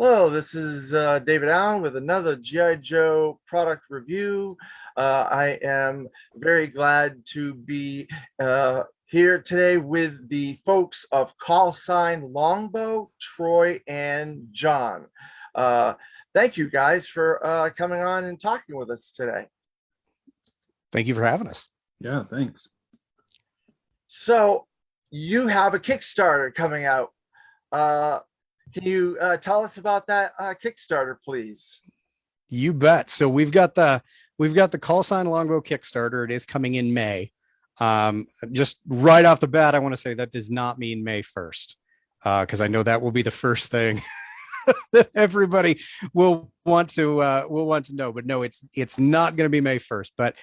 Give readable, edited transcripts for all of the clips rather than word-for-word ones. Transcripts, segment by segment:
Hello, this is David Allen with another G.I. Joe product review. I am very glad to be here today with the folks of Callsign, Longbow, Troy, and John. Uh, Thank you guys for coming on and talking with us today. Thank you for having us. Yeah, thanks. So you have a Kickstarter coming out. Can you tell us about that Kickstarter, please? You bet. So we've got the Callsign Longbow Kickstarter. It is coming in May. Just right off the bat, I want to say that does not mean May 1st, because I know that will be the first thing that everybody will want to know. But no, it's not going to be May 1st. But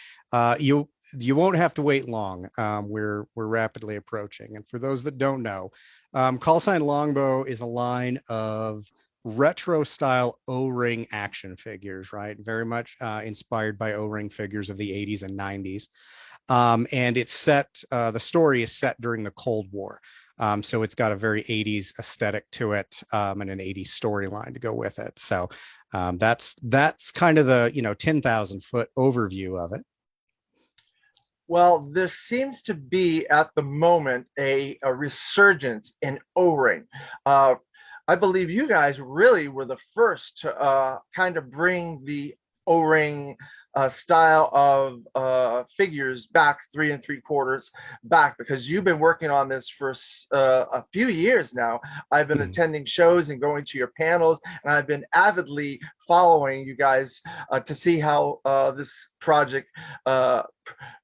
you won't have to wait long. We're rapidly approaching. And for those that don't know, Callsign Longbow is a line of retro style O-ring action figures, right? Very much inspired by O-ring figures of the 80s and 90s. And it's set, the story is set during the Cold War. So it's got a very 80s aesthetic to it, and an 80s storyline to go with it. So that's kind of the 10,000 foot overview of it. Well, there seems to be at the moment a resurgence in O-ring. I believe you guys really were the first to kind of bring the O-ring style of figures back, 3 3/4 back, because you've been working on this for a few years now. I've been attending shows and going to your panels, and I've been avidly following you guys to see how this project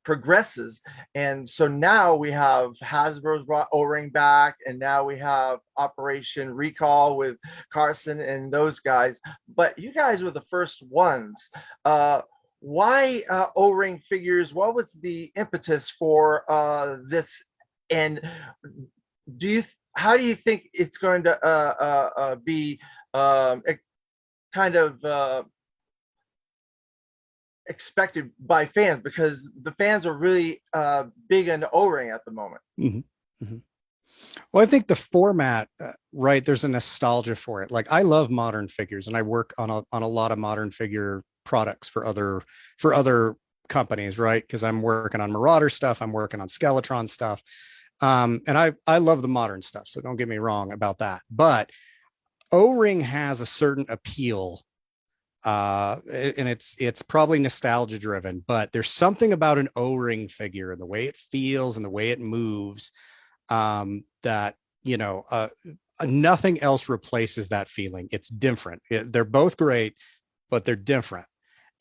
progresses. And so now we have Hasbro's brought O-ring back, and now we have Operation Recall with Carson and those guys. But you guys were the first ones. Why O-ring figures? What was the impetus for this? And how do you think it's going to be kind of expected by fans, because the fans are really big into O-ring at the moment? Mm-hmm. Mm-hmm. Well, I think the format, right, there's a nostalgia for it. Like, I love modern figures, and I work on a lot of modern figure products for other companies, right? Because I'm working on Marauder stuff, I'm working on Skeletron stuff, and I love the modern stuff, so don't get me wrong about that. But O-ring has a certain appeal, and it's probably nostalgia driven, but there's something about an O-ring figure and the way it feels and the way it moves, that nothing else replaces that feeling. It's different. They're both great, but they're different.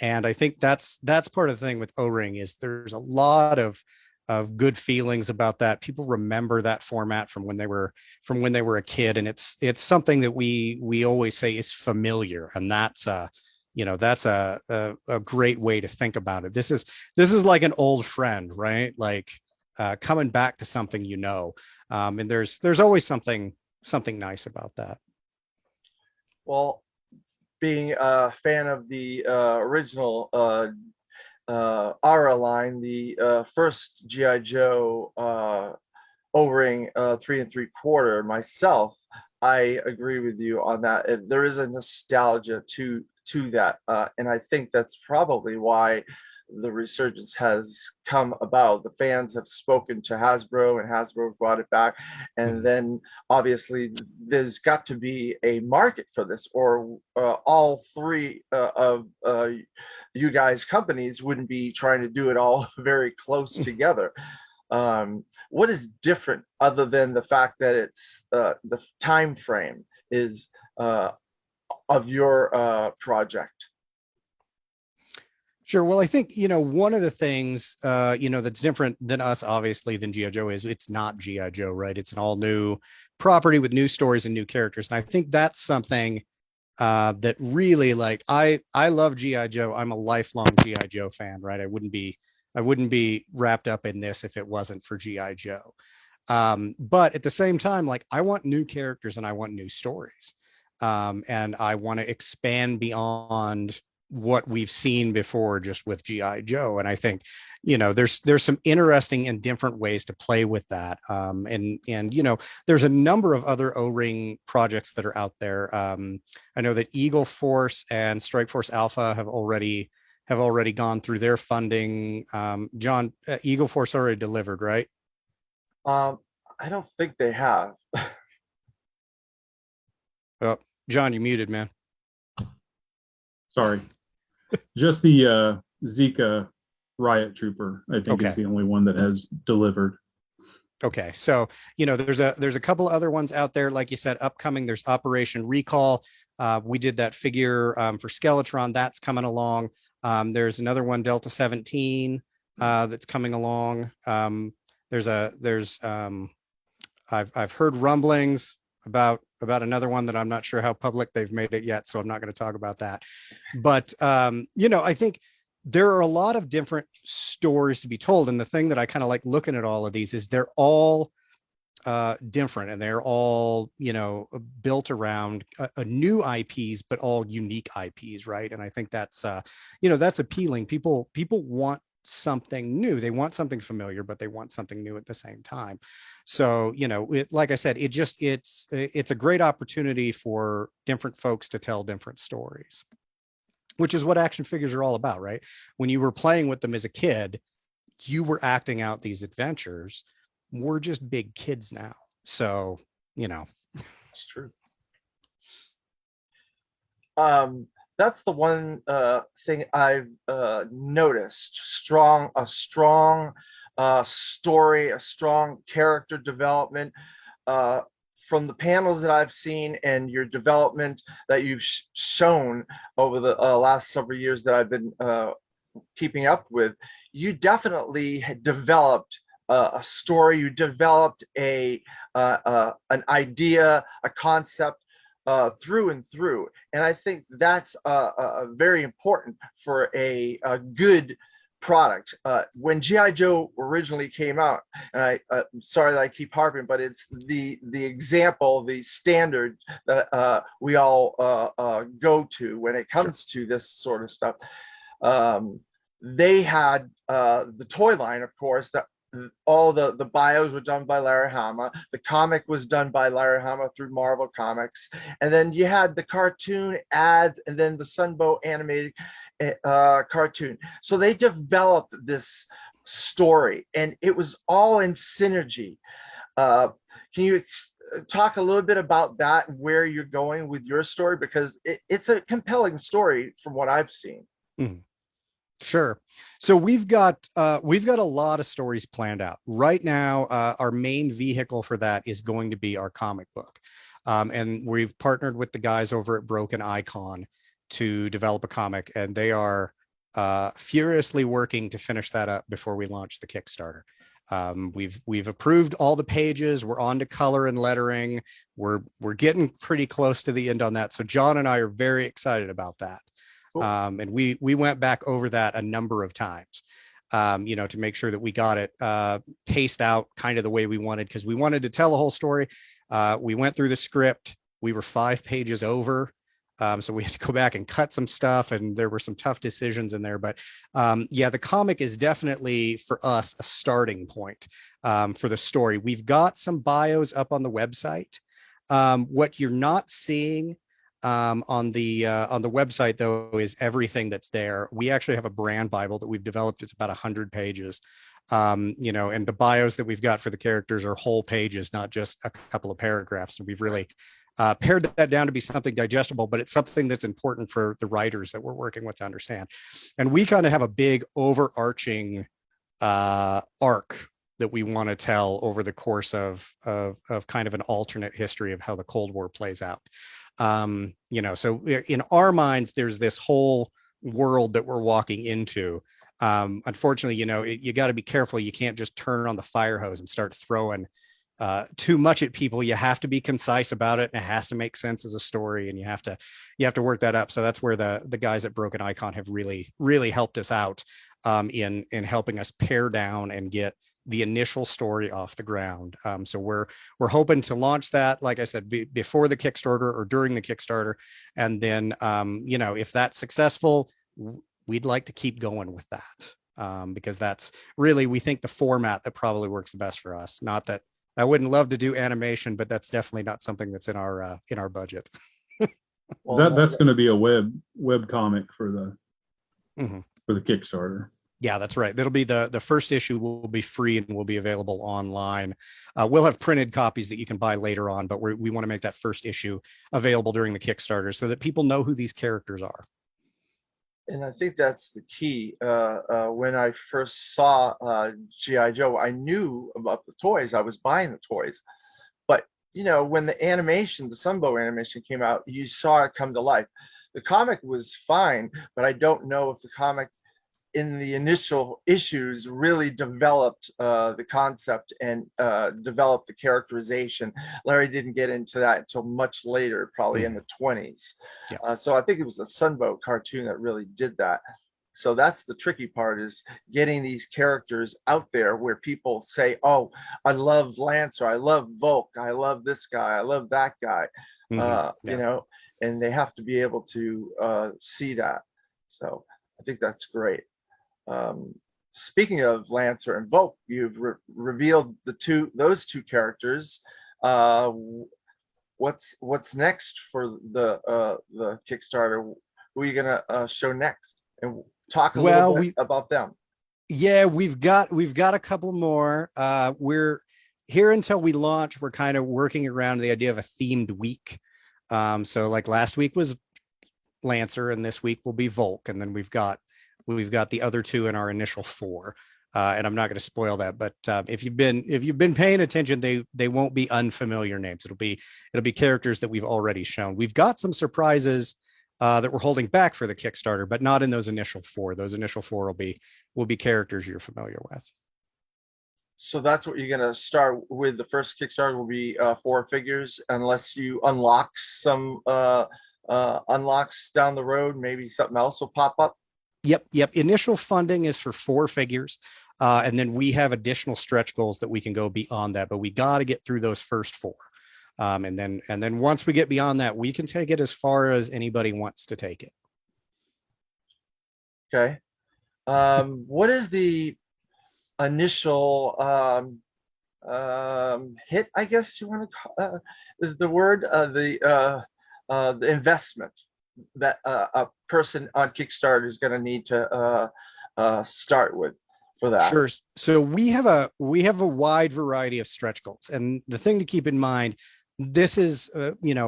And I think that's part of the thing with O-ring, is there's a lot of good feelings about that. People remember that format from when they were a kid, and it's something that we always say is familiar, and that's that's a great way to think about it. This is like an old friend, right? Like coming back to something, and there's always something nice about that. Well, being a fan of the original Ara line, the first G.I. Joe O-ring 3 3/4 myself, I agree with you on that. There is a nostalgia to that, and I think that's probably why the resurgence has come about. The fans have spoken to Hasbro, and Hasbro brought it back, and then obviously there's got to be a market for this, or all three of you guys companies wouldn't be trying to do it all very close together. What is different, other than the fact that it's the time frame is of your project? Sure. Well, I think, one of the things, that's different than us, obviously, than G.I. Joe is it's not G.I. Joe, right? It's an all new property with new stories and new characters. And I think that's something that really, like, I love G.I. Joe. I'm a lifelong G.I. Joe fan, right? I wouldn't be wrapped up in this if it wasn't for G.I. Joe. But at the same time, like, I want new characters and I want new stories. And I want to expand beyond what we've seen before just with G.I. Joe. And I think, there's some interesting and different ways to play with that. And there's a number of other O-ring projects that are out there. I know that Eagle Force and Strike Force Alpha have already gone through their funding. John, Eagle Force already delivered, right? I don't think they have. Well, John, you muted, man. Sorry. Just the Zika Riot Trooper, I think, is the only one that has delivered. Okay, so there's a couple other ones out there, like you said, upcoming. There's Operation Recall. We did that figure for Skeletron. That's coming along. There's another one, Delta 17, that's coming along. I've heard rumblings about another one that I'm not sure how public they've made it yet, so I'm not going to talk about that. But I think there are a lot of different stories to be told, and the thing that I kind of like looking at all of these is they're all different, and they're all built around a new IPs, but all unique IPs, right? And I think that's that's appealing. People want something new. They want something familiar, but they want something new at the same time. So like I said, it's a great opportunity for different folks to tell different stories, which is what action figures are all about, right? When you were playing with them as a kid, you were acting out these adventures. We're just big kids now, so It's true. That's the one thing I've noticed. A strong story, a strong character development from the panels that I've seen, and your development that you've shown over the last several years that I've been keeping up with. You definitely had developed a story. You developed an idea, a concept through and through, and I think that's very important for a good product. When G.I. Joe originally came out, and I'm sorry that I keep harping, but it's the example, the standard that we all go to when it comes to this sort of stuff. They had the toy line, of course, that all the bios were done by Larry Hama. The comic was done by Larry Hama through Marvel Comics. And then you had the cartoon ads, and then the Sunbow animated cartoon. So they developed this story, and it was all in synergy. Can you talk a little bit about that and where you're going with your story? Because it's a compelling story from what I've seen. Mm. Sure. So we've got a lot of stories planned out right now. Our main vehicle for that is going to be our comic book. And we've partnered with the guys over at Broken Icon to develop a comic, and they are furiously working to finish that up before we launch the Kickstarter. We've approved all the pages. We're on to color and lettering. We're getting pretty close to the end on that. So John and I are very excited about that. Cool. And we went back over that a number of times, to make sure that we got it paced out kind of the way we wanted, because we wanted to tell a whole story. We went through the script. We were 5 pages over. So we had to go back and cut some stuff, and there were some tough decisions in there. But the comic is definitely for us a starting point for the story. We've got some bios up on the website. What you're not seeing on the website, though, is everything that's there. We actually have a brand Bible that we've developed. It's about 100 pages. And the bios that we've got for the characters are whole pages, not just a couple of paragraphs. And we've really pared that down to be something digestible, but it's something that's important for the writers that we're working with to understand. And we kind of have a big overarching arc that we want to tell over the course of kind of an alternate history of how the Cold War plays out. So in our minds, there's this whole world that we're walking into. Unfortunately, you got to be careful. You can't just turn on the fire hose and start throwing too much at people. You have to be concise about it, and it has to make sense as a story, and you have to work that up. So that's where the guys at Broken Icon have really helped us out in helping us pare down and get the initial story off the ground. So we're hoping to launch that, like I said, before the Kickstarter or during the Kickstarter. And then, if that's successful, we'd like to keep going with that, because that's really, we think, the format that probably works the best for us. Not that I wouldn't love to do animation, but that's definitely not something that's in our budget. Well, That's going to be a web comic for the Mhm. for the Kickstarter. Yeah, that's right. That'll be the first issue will be free and will be available online. We'll have printed copies that you can buy later on, but we want to make that first issue available during the Kickstarter so that people know who these characters are. and I think that's the key. When I first saw G.I. Joe, I knew about the toys. I was buying the toys. But, when the animation, the Sunbow animation came out, you saw it come to life. The comic was fine, but I don't know if the comic in the initial issues really developed the concept and developed the characterization. Larry didn't get into that until much later, probably in the 20s. Yeah. So I think it was the Sunbow cartoon that really did that. So that's the tricky part, is getting these characters out there where people say, oh, I love Lancer, I love Volk, I love this guy, I love that guy. Yeah. And they have to be able to see that. So I think that's great. Speaking of Lancer and Volk, you've revealed those two characters. What's next for the Kickstarter? Who are you gonna show next? And talk a little bit about them. Yeah, we've got a couple more. We're here until we launch. We're kind of working around the idea of a themed week. So like last week was Lancer, and this week will be Volk, and then we've got the other two in our initial 4. And I'm not going to spoil that, but if you've been paying attention, they won't be unfamiliar names. It'll be characters that we've already shown. We've got some surprises that we're holding back for the Kickstarter, but not in those initial 4. Those initial 4 will be characters you're familiar with. So that's what you're going to start with. The first Kickstarter will be 4 figures, unless you unlock some unlocks down the road. Maybe something else will pop up. Yep. Initial funding is for 4 figures. And then we have additional stretch goals that we can go beyond that, but we got to get through those first 4. And then once we get beyond that, we can take it as far as anybody wants to take it. Okay. What is the initial hit, I guess you want to call is the word, the investment that a person on Kickstarter is going to need to start with for that? Sure. So we have a wide variety of stretch goals, and the thing to keep in mind, this is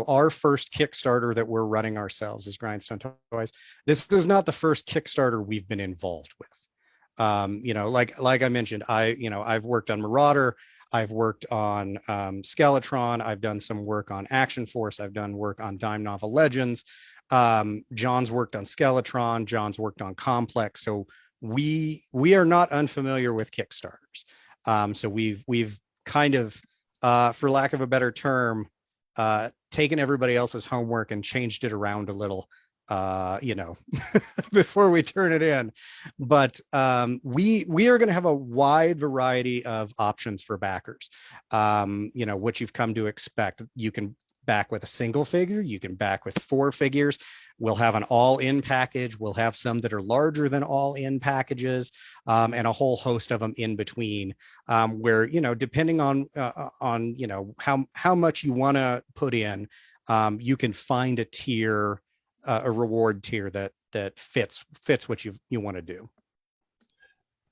our first Kickstarter that we're running ourselves as Grindstone Toys. This is not the first Kickstarter we've been involved with. Like I mentioned, I've worked on Marauder, I've worked on Skeletron, I've done some work on Action Force, I've done work on Dime Novel Legends. John's worked on Skeletron, John's worked on Complex. So we are not unfamiliar with Kickstarters. So we've kind of, for lack of a better term, taken everybody else's homework and changed it around a little, before we turn it in. But we are going to have a wide variety of options for backers. What you've come to expect. You can back with a single figure, you can back with 4 figures. We'll have an all-in package. We'll have some that are larger than all-in packages, and a whole host of them in between, where, depending on how much you want to put in, you can find a tier, a reward tier that fits what you want to do.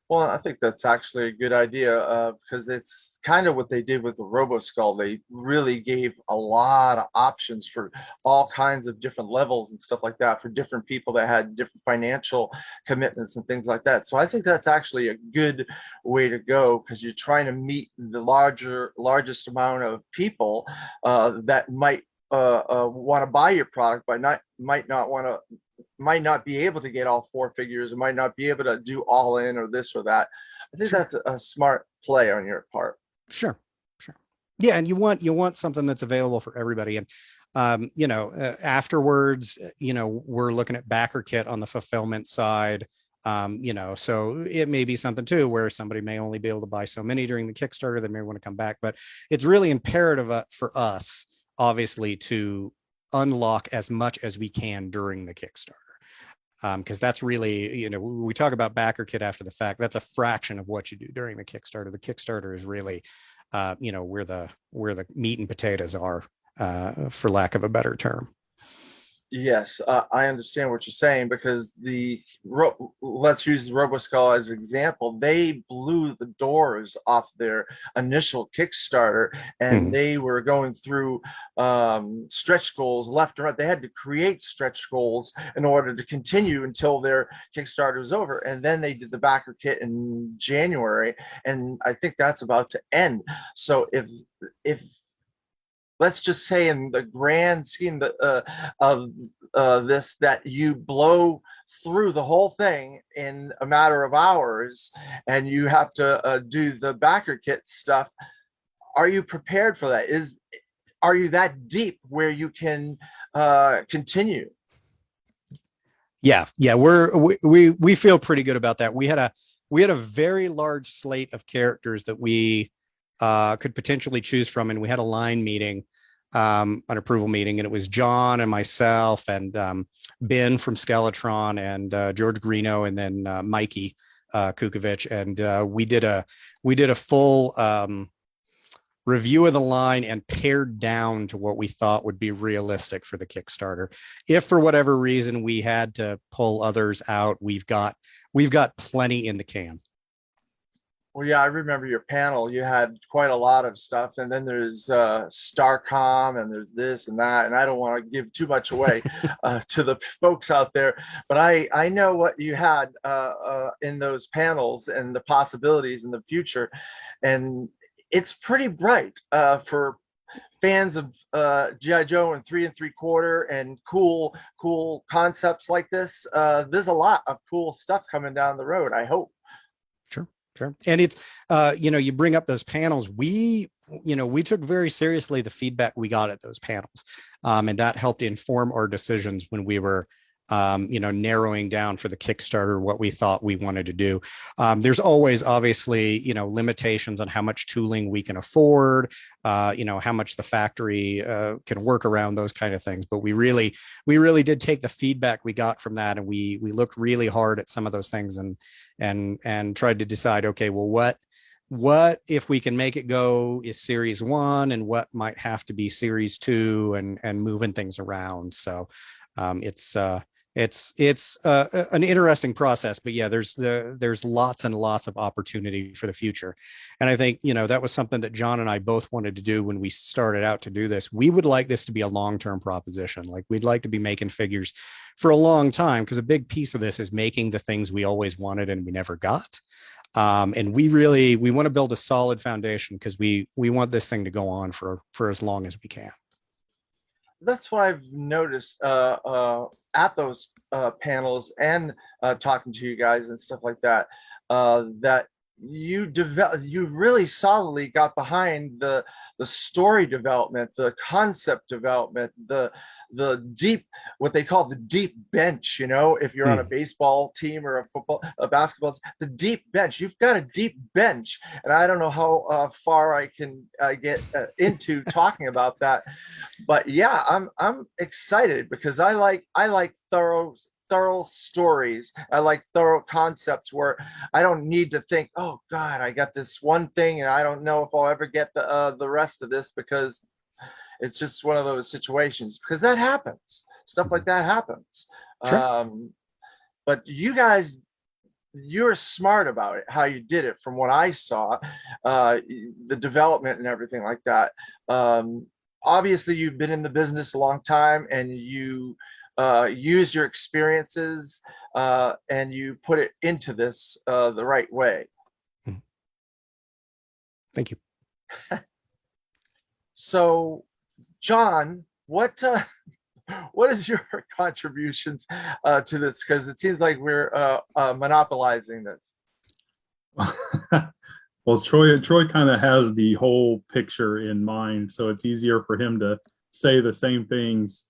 Well, I think that's actually a good idea, because it's kind of what they did with the Robo Skull. They really gave a lot of options for all kinds of different levels and stuff like that for different people that had different financial commitments and things like that. So I think that's actually a good way to go, because you're trying to meet the largest amount of people that might want to buy your product, but might not be able to get all 4 figures, or might not be able to do all in or this or that. I think that's a smart play on your part. Sure. Yeah, and you want something that's available for everybody. And afterwards, we're looking at backer kit on the fulfillment side. So it may be something too where somebody may only be able to buy so many during the Kickstarter. They may want to come back, but it's really imperative for us, obviously, to unlock as much as we can during the Kickstarter. Because that's really, you know, we talk about backer kit after the fact. That's a fraction of what you do during the Kickstarter. The Kickstarter is really, you know, where the meat and potatoes are, for lack of a better term. Yes, I understand what you're saying because let's use the RoboSkull as an example. They blew the doors off their initial Kickstarter, and Mhm. they were going through stretch goals left and right. They had to create stretch goals in order to continue until their Kickstarter was over, and then they did the backer kit in January, and I think that's about to end. So if let's just say in the grand scheme of this, that you blow through the whole thing in a matter of hours and you have to do the backer kit stuff, are you prepared for that? Are you that deep where you can continue? Yeah, we feel pretty good about that. We had a very large slate of characters that we could potentially choose from, and we had a line meeting, an approval meeting, and it was John and myself and Ben from Skeletron and George Greeno, and then Mikey Kukovic, and we did a full review of the line and pared down to what we thought would be realistic for the Kickstarter. If for whatever reason we had to pull others out, we've got plenty in the can. Well, yeah, I remember your panel. You had quite a lot of stuff, and then there's Starcom, and there's this and that. And I don't want to give too much away to the folks out there, but I know what you had in those panels and the possibilities in the future, and it's pretty bright for fans of G.I. Joe and 3 3/4 and cool concepts like this. There's a lot of cool stuff coming down the road, I hope. Sure. And it's, you know, you bring up those panels. We took very seriously the feedback we got at those panels. And that helped inform our decisions when we were, narrowing down for the Kickstarter what we thought we wanted to do. There's always, obviously, limitations on how much tooling we can afford, how much the factory can work around those kind of things. But we really did take the feedback we got from that, and we looked really hard at some of those things and tried to decide, okay, well, what if we can make it go is series 1, and what might have to be series 2, and moving things around. So it's an interesting process, but yeah, there's lots and lots of opportunity for the future. And I think, that was something that John and I both wanted to do when we started out to do this. We would like this to be a long-term proposition. Like, we'd like to be making figures for a long time, because a big piece of this is making the things we always wanted and we never got. And we want to build a solid foundation, because we want this thing to go on for as long as we can. That's what I've noticed at those panels and talking to you guys and stuff like that. That you really solidly got behind the story development, the concept development, the deep, what they call the deep bench. If you're on a baseball team or a basketball team, the deep bench. You've got a deep bench, and I don't know how far I can get into talking about that, but yeah, I'm excited because I like thorough stories. I like thorough concepts where I don't need to think, oh God, I got this one thing and I don't know if I'll ever get the rest of this, because it's just one of those situations, because that happens. Stuff like that happens. Sure. But you guys, you're smart about it, how you did it from what I saw, the development and everything like that. Obviously you've been in the business a long time, and you use your experiences and you put it into this the right way. Thank you. So, John, what is your contributions to this? Because it seems like we're monopolizing this. Well, Troy kind of has the whole picture in mind, so it's easier for him to say the same things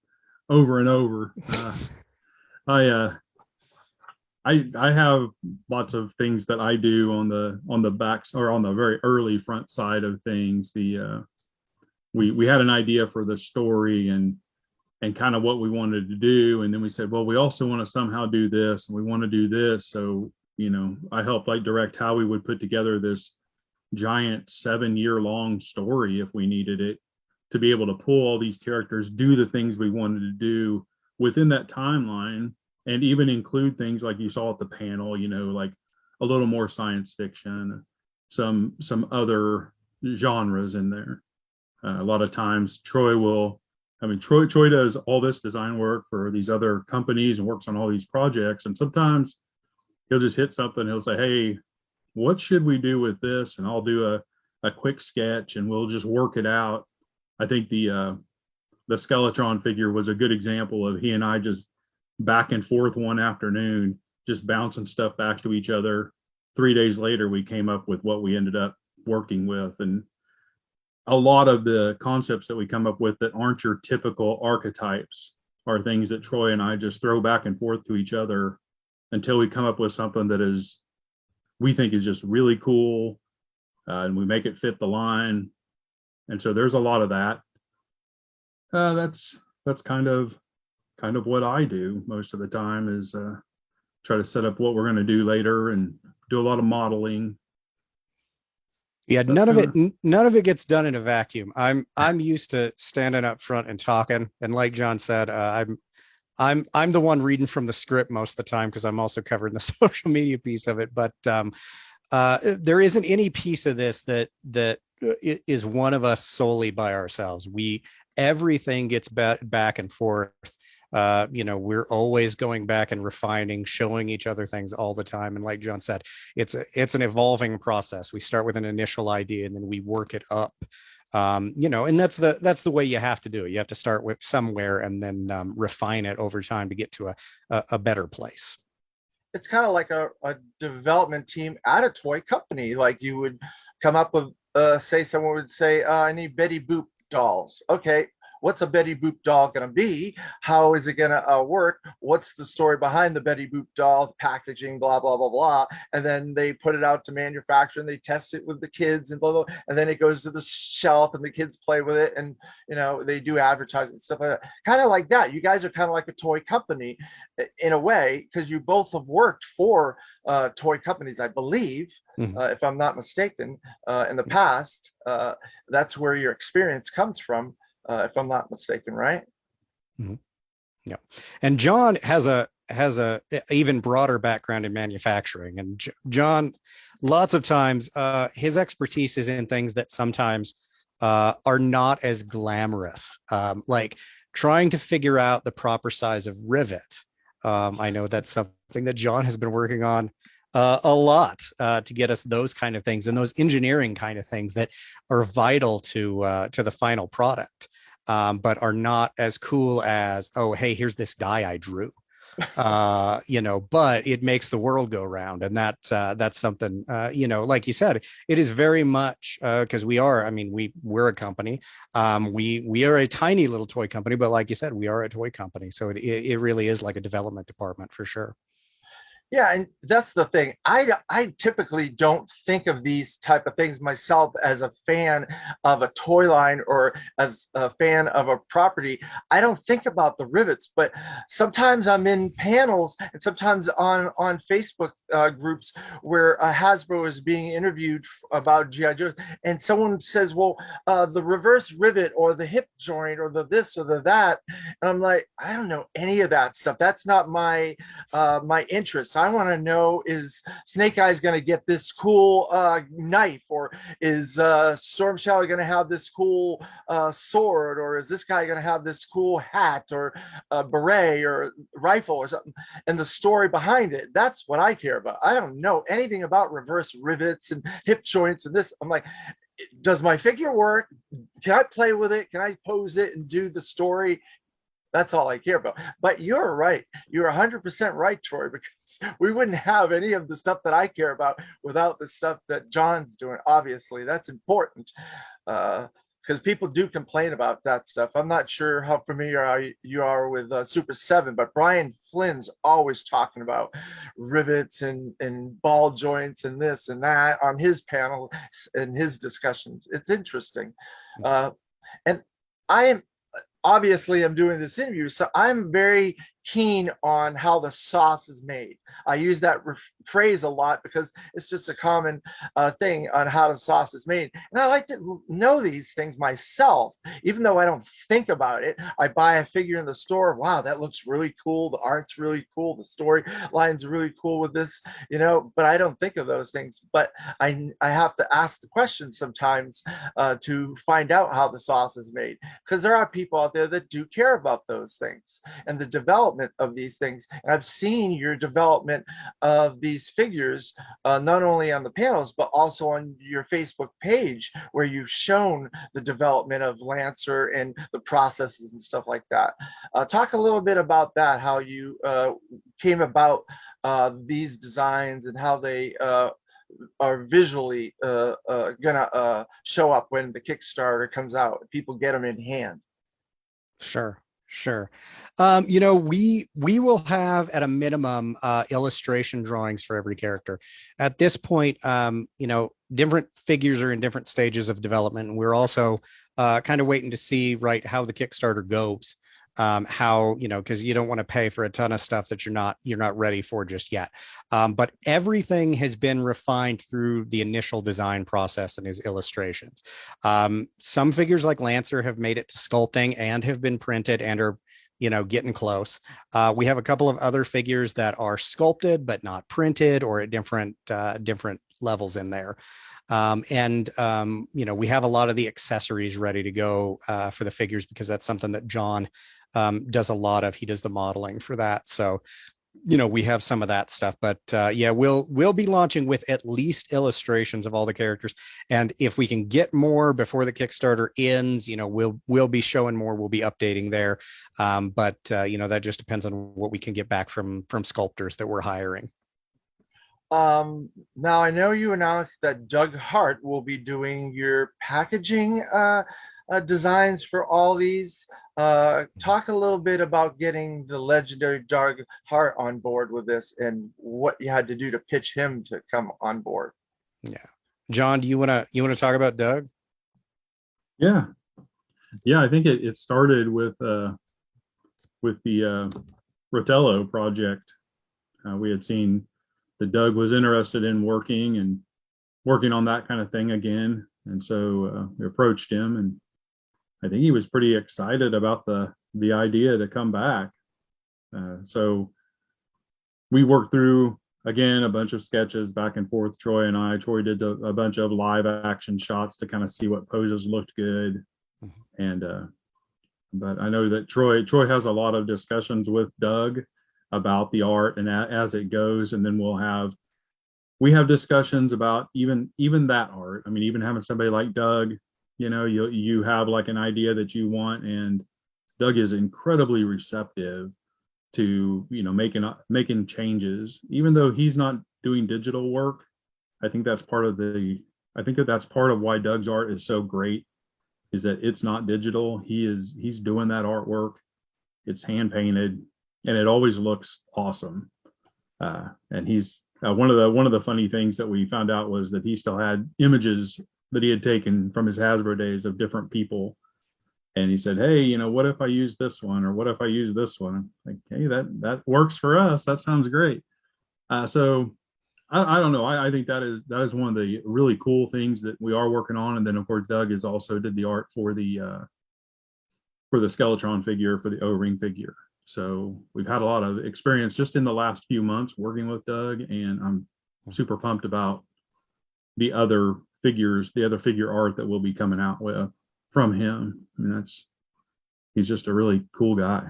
over and over. I have lots of things that I do on the back, or on the very early front side of things. We had an idea for the story, and and kind of what we wanted to do. And then we said, well, we also want to somehow do this, and we want to do this. So, I helped like direct how we would put together this giant 7-year-long story if we needed it, to be able to pull all these characters, do the things we wanted to do within that timeline, and even include things like you saw at the panel, like a little more science fiction, some other genres in there. A lot of times Troy does all this design work for these other companies and works on all these projects. And sometimes he'll just hit something. He'll say, hey, what should we do with this? And I'll do a quick sketch and we'll just work it out. I think the Skeletron figure was a good example of he and I just back and forth one afternoon, just bouncing stuff back to each other. 3 days later, we came up with what we ended up working with. And a lot of the concepts that we come up with that aren't your typical archetypes are things that Troy and I just throw back and forth to each other until we come up with something that we think is just really cool, and we make it fit the line. And so there's a lot of that. That's kind of what I do most of the time, is try to set up what we're going to do later and do a lot of modeling. Yeah, none of it gets done in a vacuum. I'm used to standing up front and talking, and like John said, I'm the one reading from the script most of the time because I'm also covering the social media piece of it. But there isn't any piece of this that is one of us solely by ourselves. Everything gets back and forth. We're always going back and refining, showing each other things all the time. And like John said, it's an evolving process. We start with an initial idea and then we work it up. And that's the way you have to do it. You have to start with somewhere and then refine it over time to get to a better place. It's kind of like a development team at a toy company. Like you would come up with, say someone would say, I need Betty Boop dolls. Okay, what's a Betty Boop doll going to be? How is it going to work? What's the story behind the Betty Boop doll, the packaging, blah, blah, blah, blah. And then they put it out to manufacture and they test it with the kids and blah, blah. And then it goes to the shelf and the kids play with it. And, they do advertising and stuff like that. Kind of like that. You guys are kind of like a toy company in a way, because you both have worked for toy companies, I believe, if I'm not mistaken, in the past. That's where your experience comes from. If I'm not mistaken, right? Mm-hmm. Yeah, and John has a even broader background in manufacturing. And John, lots of times, his expertise is in things that sometimes are not as glamorous, like trying to figure out the proper size of rivet. I know that's something that John has been working on a lot to get us those kind of things and those engineering kind of things that are vital to the final product, but are not as cool as, oh, hey, here's this guy I drew. But it makes the world go round, and that's something, like you said, it is very much because we're a company. We are a tiny little toy company, but like you said, we are a toy company, so it really is like a development department for sure. Yeah, and that's the thing. I typically don't think of these type of things myself as a fan of a toy line or as a fan of a property. I don't think about the rivets, but sometimes I'm in panels and sometimes on Facebook groups where Hasbro is being interviewed about G.I. Joe, and someone says, well, the reverse rivet or the hip joint or the this or the that. And I'm like, I don't know any of that stuff. That's not my interest. I want to know, is Snake Eyes going to get this cool knife, or is Storm Shadow going to have this cool sword, or is this guy going to have this cool hat or beret or rifle or something, and the story behind it. That's what I care about. I don't know anything about reverse rivets and hip joints and this. I'm like, does my figure work? Can I play with it? Can I pose it and do the story? That's all I care about. But you're right. You're 100% right, Troy, because we wouldn't have any of the stuff that I care about without the stuff that John's doing. Obviously, that's important, because people do complain about that stuff. I'm not sure how familiar you are with Super 7, but Brian Flynn's always talking about rivets and ball joints and this and that on his panel and his discussions. It's interesting. And I am obviously I'm doing this interview, so I'm very keen on how the sauce is made. I use that phrase a lot because it's just a common thing on how the sauce is made. And I like to know these things myself, even though I don't think about it. I buy a figure in the store. Wow, that looks really cool. The art's really cool. The storyline's really cool with this, but I don't think of those things. But I have to ask the question sometimes to find out how the sauce is made, because there are people out there that do care about those things and the development of these things. And I've seen your development of these figures, not only on the panels, but also on your Facebook page, where you've shown the development of Lancer and the processes and stuff like that. Talk a little bit about that, how you came about these designs and how they are visually gonna show up when the Kickstarter comes out. People get them in hand. Sure. Sure. We will have at a minimum illustration drawings for every character. At this point, different figures are in different stages of development. And we're also kind of waiting to see how the Kickstarter goes. Because you don't want to pay for a ton of stuff that you're not ready for just yet. But everything has been refined through the initial design process and his illustrations. Some figures like Lancer have made it to sculpting and have been printed and are getting close. We have a couple of other figures that are sculpted but not printed, or at different levels in there. We have a lot of the accessories ready to go for the figures, because that's something that John does a lot of. He does the modeling for that. So, we have some of that stuff, but we'll be launching with at least illustrations of all the characters. And if we can get more before the Kickstarter ends, we'll be showing more. We'll be updating there. But that just depends on what we can get back from sculptors that we're hiring. Now I know you announced that Doug Hart will be doing your packaging designs for all these. Talk a little bit about getting the legendary Doug Hart on board with this and what you had to do to pitch him to come on board. Yeah. John, do you want to talk about Doug? Yeah. I think it started with the Rotello project. We had seen that Doug was interested in working on that kind of thing again. And so we approached him, and I think he was pretty excited about the idea to come back. So we worked through, again, a bunch of sketches back and forth, Troy and I. Troy did a bunch of live action shots to kind of see what poses looked good. And but I know that Troy has a lot of discussions with Doug about the art and as it goes. And then we have discussions about even that art. I mean, even having somebody like Doug, you have like an idea that you want, and Doug is incredibly receptive to making changes, even though he's not doing digital work. I think that's part of why Doug's art is so great, is that it's not digital. He's doing that artwork. It's hand painted, and it always looks awesome. And he's one of the funny things that we found out was that he still had images that he had taken from his Hasbro days of different people. And he said, hey, what if I use this one? Or what if I use this one? Like, hey, that works for us. That sounds great. So I don't know. I think that is one of the really cool things that we are working on. And then of course, Doug has also did the art for the Skeletron figure, for the O-ring figure. So we've had a lot of experience just in the last few months working with Doug, and I'm super pumped about the other figure art that we'll be coming out with from him. I mean, he's just a really cool guy.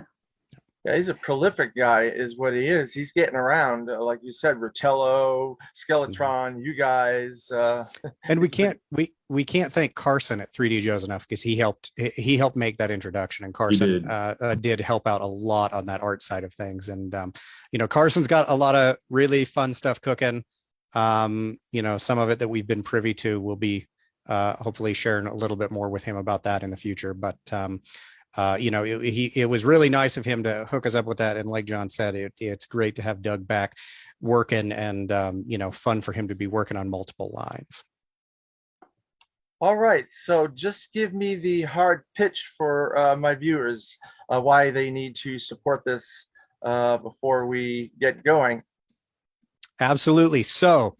Yeah, he's a prolific guy, is what he is. He's getting around, like you said, Rotello, Skeletron, you guys. And we can't thank Carson at 3D Joe's enough, because he helped make that introduction, and Carson did help out a lot on that art side of things. And Carson's got a lot of really fun stuff cooking. Some of it that we've been privy to. We'll be hopefully sharing a little bit more with him about that in the future. But it was really nice of him to hook us up with that. And like John said, it's great to have Doug back working, and fun for him to be working on multiple lines. All right, so just give me the hard pitch for my viewers, why they need to support this before we get going. Absolutely. So,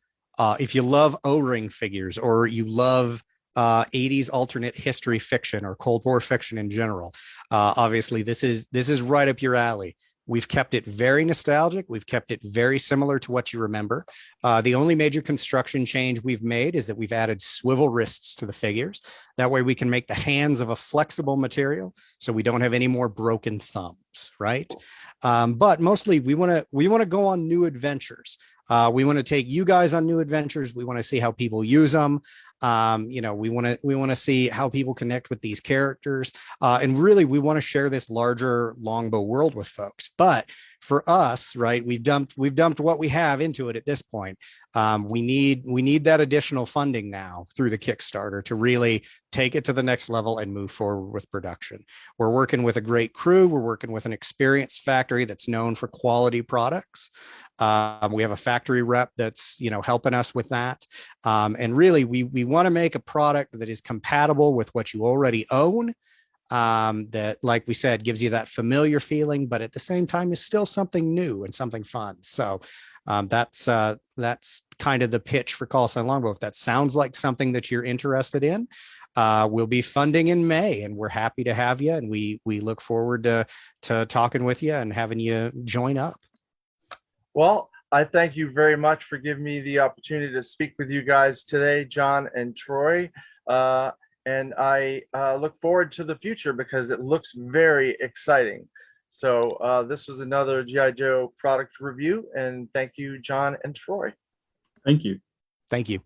if you love O-ring figures or you love 80s alternate history fiction or Cold War fiction in general, obviously this is right up your alley. We've kept it very nostalgic. We've kept it very similar to what you remember. The only major construction change we've made is that we've added swivel wrists to the figures. That way we can make the hands of a flexible material, so we don't have any more broken thumbs, right? But mostly we want to go on new adventures. We want to take you guys on new adventures. We want to see how people use them. We want to see how people connect with these characters, and really we want to share this larger Longbow world with folks. But for us, right, we've dumped what we have into it at this point. We need that additional funding now through the Kickstarter to really take it to the next level and move forward with production. We're working with a great crew. We're working with an experienced factory that's known for quality products. We have a factory rep that's helping us with that, and really we want to make a product that is compatible with what you already own, that, like we said, gives you that familiar feeling, but at the same time is still something new and something fun. So that's kind of the pitch for Callsign Longbow. If that sounds like something that you're interested in, we'll be funding in May, and we're happy to have you. And we look forward to talking with you and having you join up. Well, I thank you very much for giving me the opportunity to speak with you guys today, John and Troy. And I look forward to the future because it looks very exciting. So this was another G.I. Joe product review, and thank you, John and Troy. Thank you. Thank you.